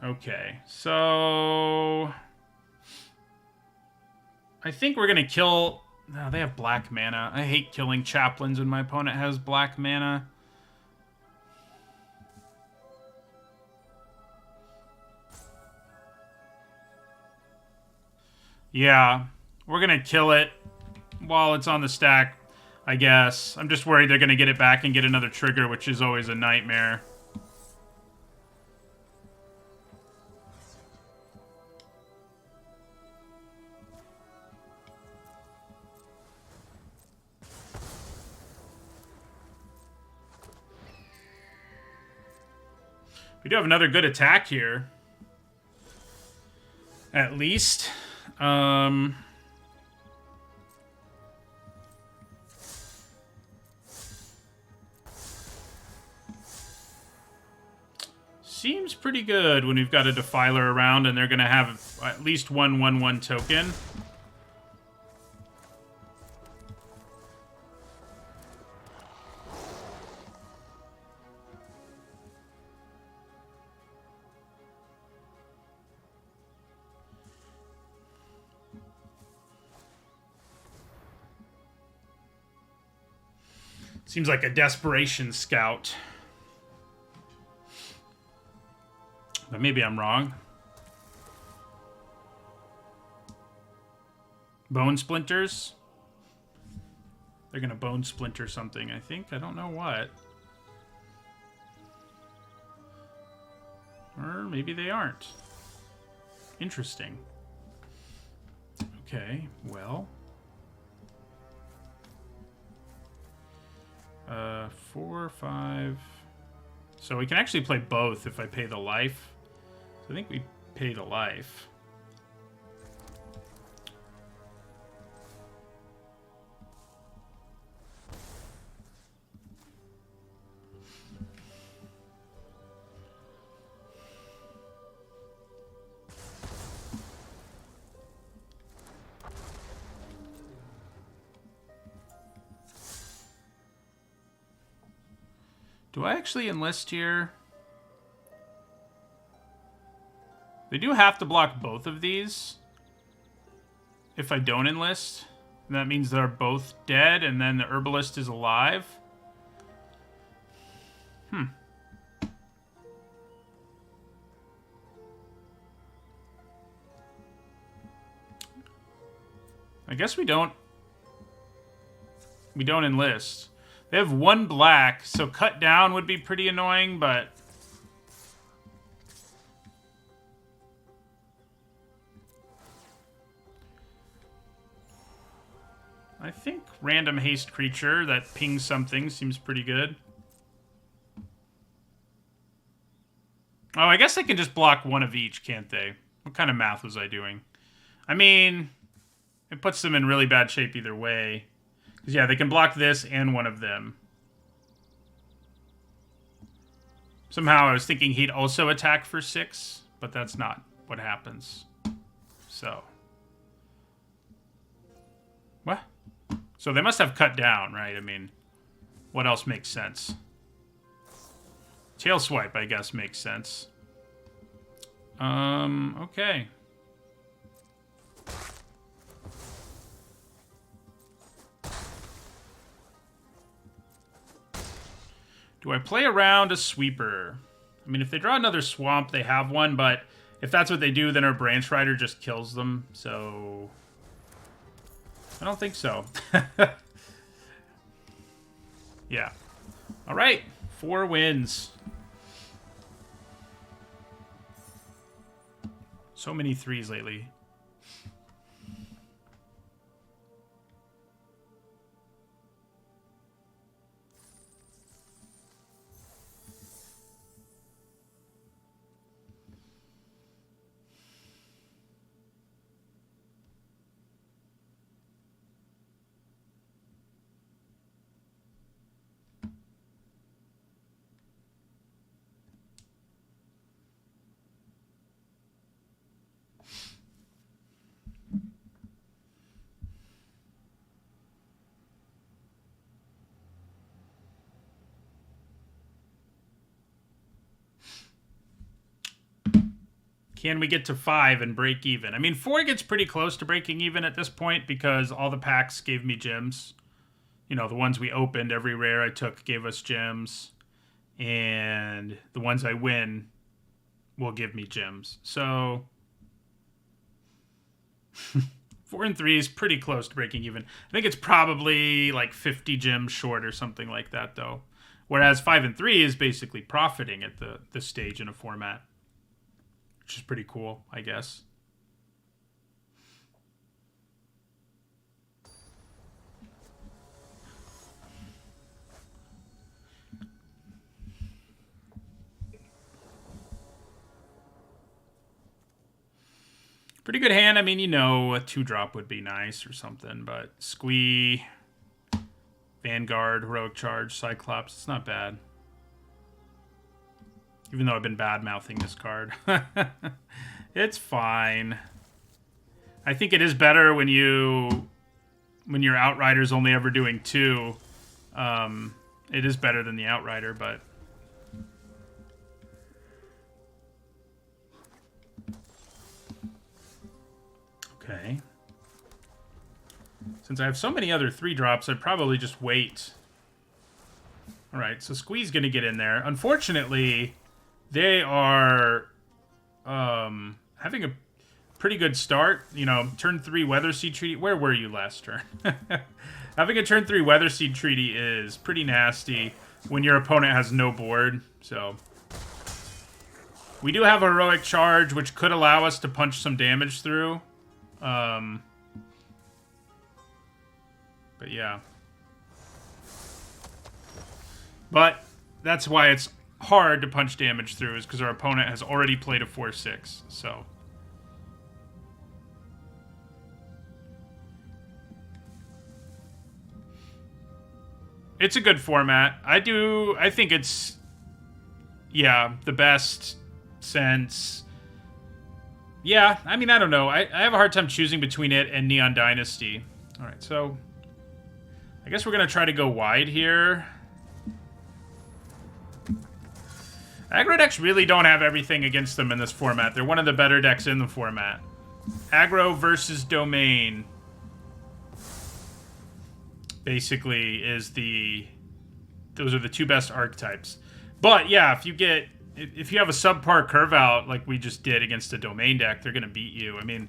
Okay, so... I think we're going to kill... No, they have black mana. I hate killing chaplains when my opponent has black mana. Yeah, we're going to kill it while it's on the stack, I guess. I'm just worried they're going to get it back and get another trigger, which is always a nightmare. We do have another good attack here. At least. Seems pretty good when we've got a Defiler around and they're going to have at least one 1/1 token. Seems like a desperation scout. But maybe I'm wrong. Bone Splinters? They're going to Bone Splinter something, I think. I don't know what. Or maybe they aren't. Interesting. Okay, well... 4, 5... So we can actually play both if I pay the life. So I think we pay the life. Do I actually enlist here? They do have to block both of these. If I don't enlist. And that means they're both dead, and then the herbalist is alive. I guess we don't enlist. They have one black, so cut down would be pretty annoying, but I think random haste creature that pings something seems pretty good. Oh, I guess they can just block one of each, can't they? What kind of math was I doing? I mean, it puts them in really bad shape either way. Because, yeah, they can block this and one of them. Somehow I was thinking he'd also attack for 6, but that's not what happens. So. What? So they must have cut down, right? I mean, what else makes sense? Tail swipe, I guess, makes sense. Okay. Do I play around a sweeper? I mean, if they draw another swamp, they have one, but if that's what they do, then our branch rider just kills them, so I don't think so. Yeah. All right. 4 wins. So many 3s lately. Can we get to 5 and break even? I mean, 4 gets pretty close to breaking even at this point because all the packs gave me gems. You know, the ones we opened, every rare I took gave us gems. And the ones I win will give me gems. So 4 and 3 is pretty close to breaking even. I think it's probably like 50 gems short or something like that, though. Whereas 5 and 3 is basically profiting at the stage in a format. Which is pretty cool, I guess. Pretty good hand. I mean, you know, a 2-drop would be nice or something, but Squee, Vanguard, Heroic Charge, Cyclops, it's not bad. Even though I've been bad-mouthing this card. It's fine. I think it is better when your Outrider's only ever doing 2. It is better than the Outrider, but... Okay. Since I have so many other 3-drops, I'd probably just wait. Alright, so Squee's gonna get in there. Unfortunately... They are having a pretty good start. You know, turn 3 Weather Seed Treaty. Where were you last turn? Having a turn 3 Weather Seed Treaty is pretty nasty when your opponent has no board. So we do have a Heroic Charge, which could allow us to punch some damage through. But yeah. But that's why it's hard to punch damage through, is because our opponent has already played a 4/6, so. It's a good format. I think it's, yeah, the best since, yeah, I mean, I don't know. I have a hard time choosing between it and Neon Dynasty. All right, so I guess we're going to try to go wide here. Aggro decks really don't have everything against them in this format. They're one of the better decks in the format. Aggro versus Domain basically is those are the two best archetypes. But yeah, if you have a subpar curve out like we just did against a Domain deck, they're gonna beat you. I mean,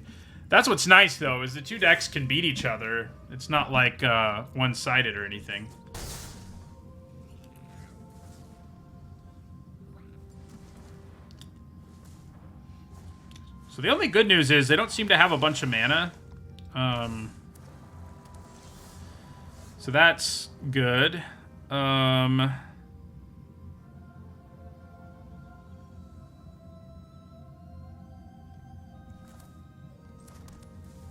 that's what's nice though, is the two decks can beat each other. It's not like one-sided or anything. So the only good news is they don't seem to have a bunch of mana. So that's good.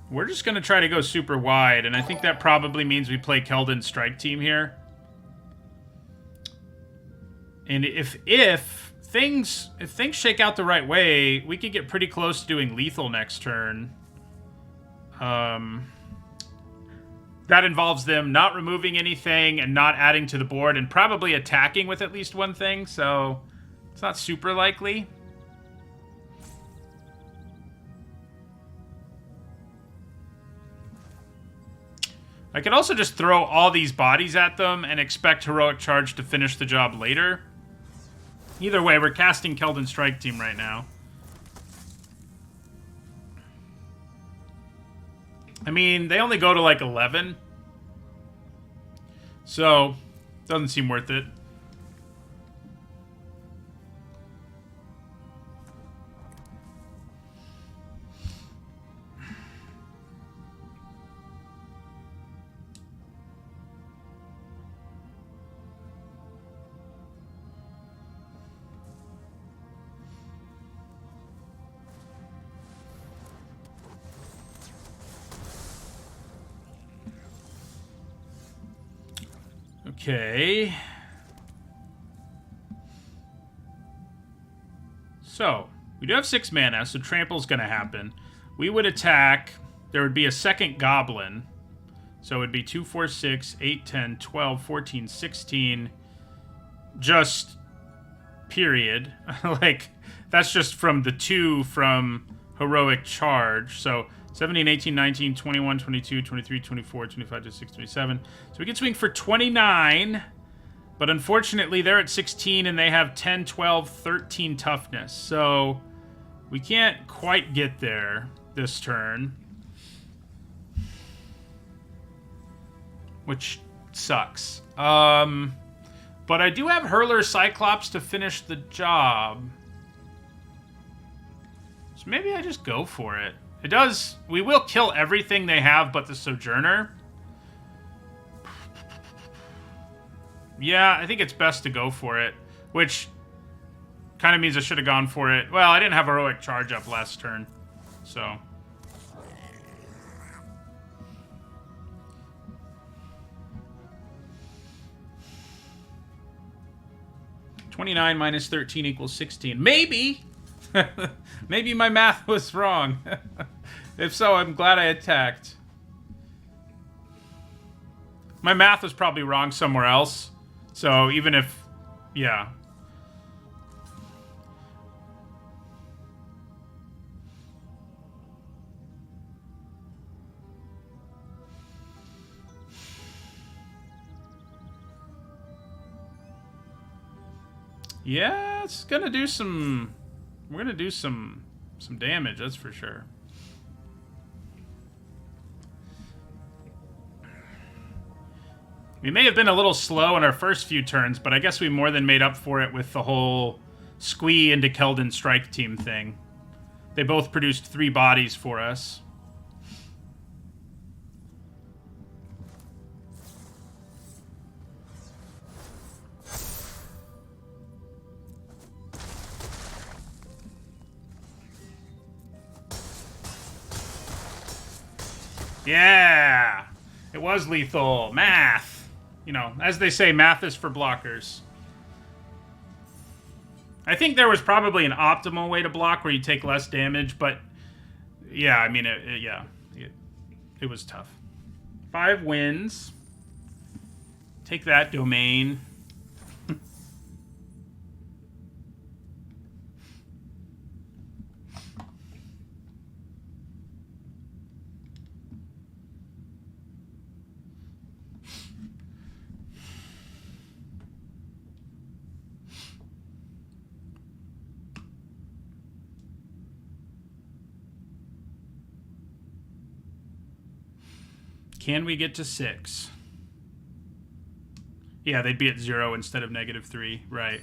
We're just going to try to go super wide, and I think that probably means we play Keldon Strike Team here. And if things shake out the right way, we could get pretty close to doing lethal next turn. That involves them not removing anything and not adding to the board and probably attacking with at least one thing, so it's not super likely. I could also just throw all these bodies at them and expect Heroic Charge to finish the job later. Either way, we're casting Keldon Strike Team right now. I mean, they only go to like 11. So, doesn't seem worth it. Okay. So, we do have 6 mana, so Trample's going to happen. We would attack. There would be a second Goblin. So it would be 2, 4, 6, 8, 10, 12, 14, 16. Just period. Like, that's just from the 2 from Heroic Charge. So 17, 18, 19, 21, 22, 23, 24, 25, 26, 27. So we can swing for 29. But unfortunately, they're at 16 and they have 10, 12, 13 toughness. So we can't quite get there this turn. Which sucks. But I do have Hurler Cyclops to finish the job. So maybe I just go for it. It does... We will kill everything they have but the Sojourner. Yeah, I think it's best to go for it. Which kind of means I should have gone for it. Well, I didn't have Heroic Charge up last turn. So... 29 minus 13 equals 16. Maybe! Maybe my math was wrong. If so, I'm glad I attacked. My math was probably wrong somewhere else. So even if... Yeah. Yeah, it's gonna do some... We're gonna do some damage, that's for sure. We may have been a little slow in our first few turns, but I guess we more than made up for it with the whole squee into Keldon Strike Team thing. They both produced 3 bodies for us. Yeah! It was lethal. Math! You know, as they say, math is for blockers. I think there was probably an optimal way to block where you take less damage, but... Yeah, I mean, it was tough. 5 wins. Take that, Domain. can we get to 6? Yeah, they'd be at 0 instead of -3. Right.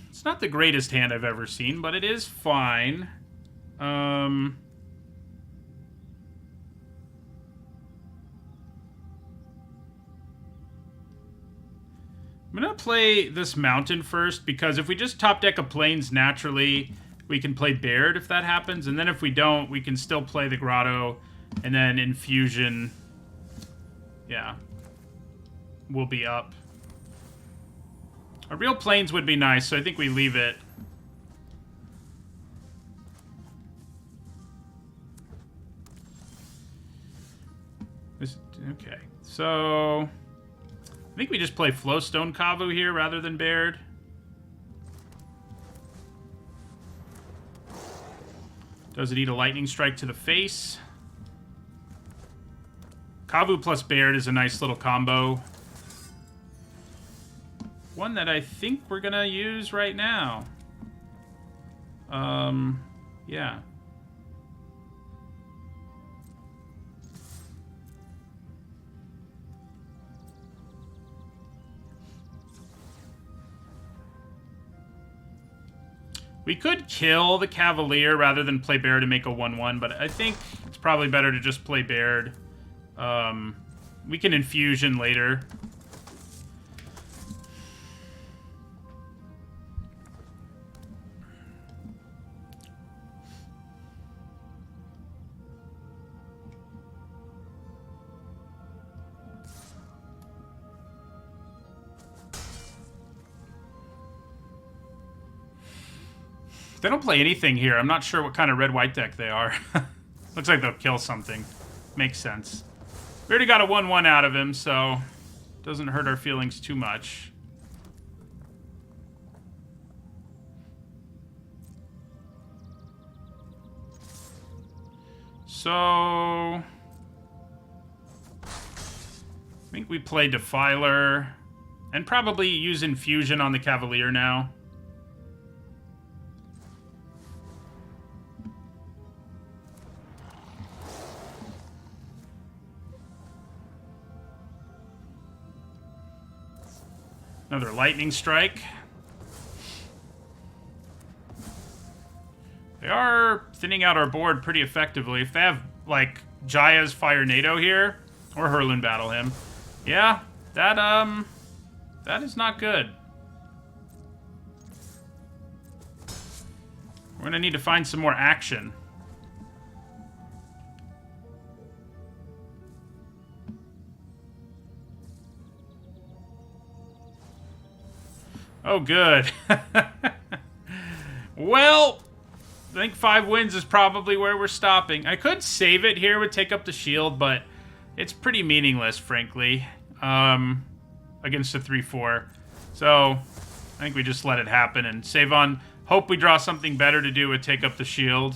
It's not the greatest hand I've ever seen, but it is fine. I'm going to play this mountain first, because if we just top deck a plains naturally, we can play Baird if that happens. And then if we don't, we can still play the grotto, and then Infusion, yeah, we'll be up. A real plains would be nice, so I think we leave it. Okay, so I think we just play Flowstone Kavu here rather than Baird. Does it eat a lightning strike to the face? Kavu plus Baird is a nice little combo. One that I think we're gonna use right now. Yeah. We could kill the Cavalier rather than play Baird to make a 1/1, but I think it's probably better to just play Baird. We can Infusion later. They don't play anything here. I'm not sure what kind of red-white deck they are. Looks like they'll kill something. Makes sense. We already got a 1/1 out of him, so doesn't hurt our feelings too much. So I think we play Defiler and probably use Infusion on the Cavalier now. Another lightning strike. They are thinning out our board pretty effectively. If they have, like, Jaya's Fire NATO here, or Hurlin Battle him, yeah, that is not good. We're gonna need to find some more action. Oh, good. Well, I think 5 wins is probably where we're stopping. I could save it here with Take Up the Shield, but it's pretty meaningless, frankly, against a 3-4. So I think we just let it happen and save on. Hope we draw something better to do with Take Up the Shield.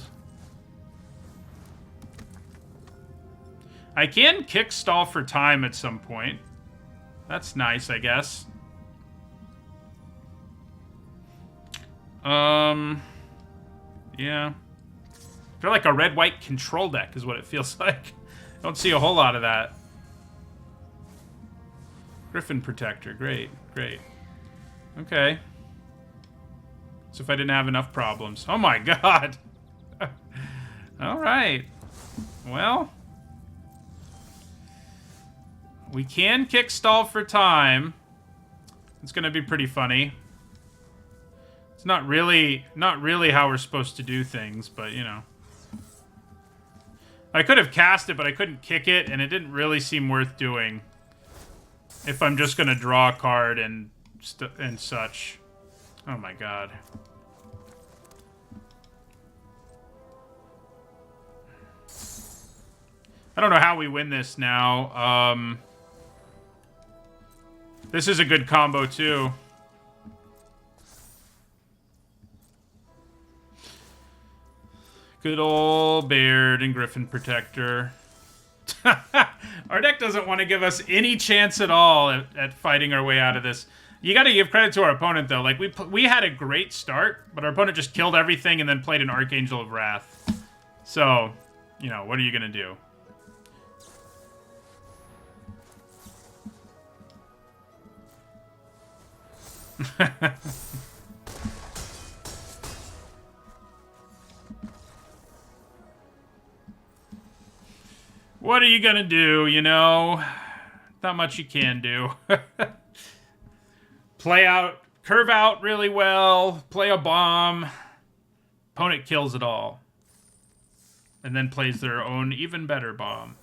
I can kick stall for time at some point. That's nice, I guess. Yeah. I feel like a red-white control deck is what it feels like. Don't see a whole lot of that. Griffin Protector, great, great. Okay. So if I didn't have enough problems. Oh my god! Alright. Well. We can kick stall for time. It's gonna be pretty funny. It's not really how we're supposed to do things, but, you know. I could have cast it, but I couldn't kick it, and it didn't really seem worth doing. If I'm just gonna draw a card and such. Oh my god. I don't know how we win this now. This is a good combo, too. Good old Baird and Griffin Protector. Our deck doesn't want to give us any chance at all at fighting our way out of this. You got to give credit to our opponent, though. Like, we had a great start, but our opponent just killed everything and then played an Archangel of Wrath. So, you know, what are you going to do? What are you going to do, you know? Not much you can do. Curve out really well, play a bomb. Opponent kills it all. And then plays their own even better bomb.